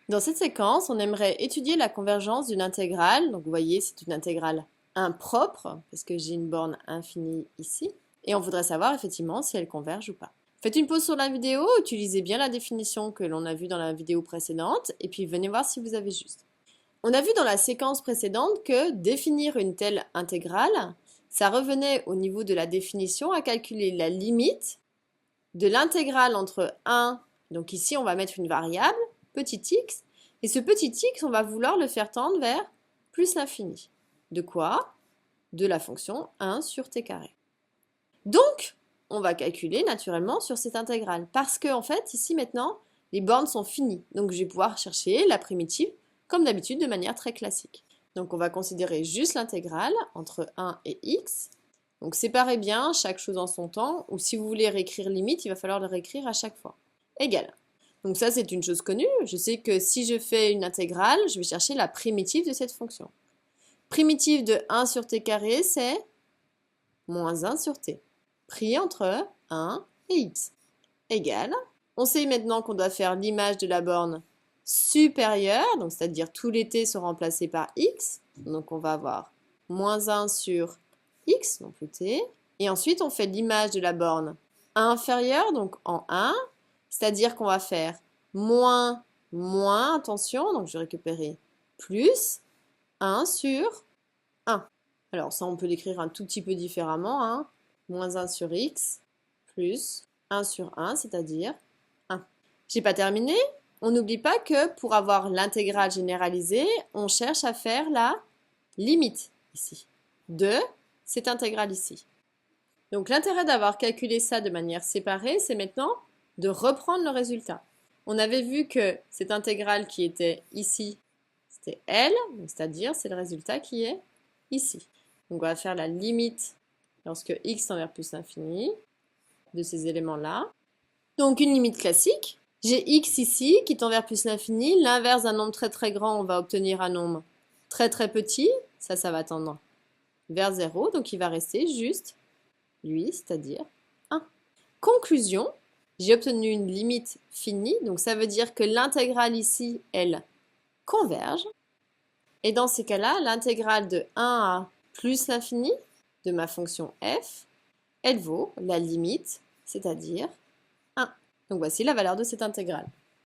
Dans cette séquence, on aimerait étudier la convergence d'une intégrale. Donc vous voyez, c'est une intégrale impropre, parce que j'ai une borne infinie ici. Et on voudrait savoir effectivement si elle converge ou pas. Faites une pause sur la vidéo, utilisez bien la définition que l'on a vue dans la vidéo précédente, et puis venez voir si vous avez juste. On a vu dans la séquence précédente que définir une telle intégrale, ça revenait au niveau de la définition à calculer la limite de l'intégrale entre 1, donc ici on va mettre une variable, petit x, et ce petit x on va vouloir le faire tendre vers plus l'infini. De quoi? De la fonction 1 sur t carré. Donc, on va calculer naturellement sur cette intégrale, parce que en fait, ici maintenant, les bornes sont finies, donc je vais pouvoir chercher la primitive, comme d'habitude, de manière très classique. Donc on va considérer juste l'intégrale entre 1 et x. Donc séparez bien chaque chose en son temps, ou si vous voulez réécrire limite, il va falloir le réécrire à chaque fois. Égal. Donc ça, c'est une chose connue. Je sais que si je fais une intégrale, je vais chercher la primitive de cette fonction. Primitive de 1 sur t carré, c'est moins 1 sur t, pris entre 1 et x. Égal. On sait maintenant qu'on doit faire l'image de la borne supérieure, donc c'est-à-dire tous les t sont remplacés par x. Donc on va avoir moins 1 sur x, non plus t. Et ensuite, on fait l'image de la borne inférieure, donc en 1, c'est-à-dire qu'on va faire moins, attention, donc je vais récupérer plus 1 sur 1. Alors ça, on peut l'écrire un tout petit peu différemment, hein. Moins 1 sur x plus 1 sur 1, c'est-à-dire 1. J'ai pas terminé. On n'oublie pas que pour avoir l'intégrale généralisée, on cherche à faire la limite ici de cette intégrale ici. Donc l'intérêt d'avoir calculé ça de manière séparée, c'est maintenant de reprendre le résultat. On avait vu que cette intégrale qui était ici, c'était L, c'est-à-dire c'est le résultat qui est ici. Donc on va faire la limite lorsque x tend vers plus l'infini de ces éléments-là. Donc une limite classique. J'ai x ici qui tend vers plus l'infini. L'inverse d'un nombre très très grand, on va obtenir un nombre très très petit. Ça va tendre vers 0. Donc il va rester juste lui, c'est-à-dire 1. Conclusion, j'ai obtenu une limite finie. Donc ça veut dire que l'intégrale ici, elle converge. Et dans ces cas-là, l'intégrale de 1 à plus l'infini de ma fonction f, elle vaut la limite, c'est-à-dire 1. Donc voici la valeur de cette intégrale.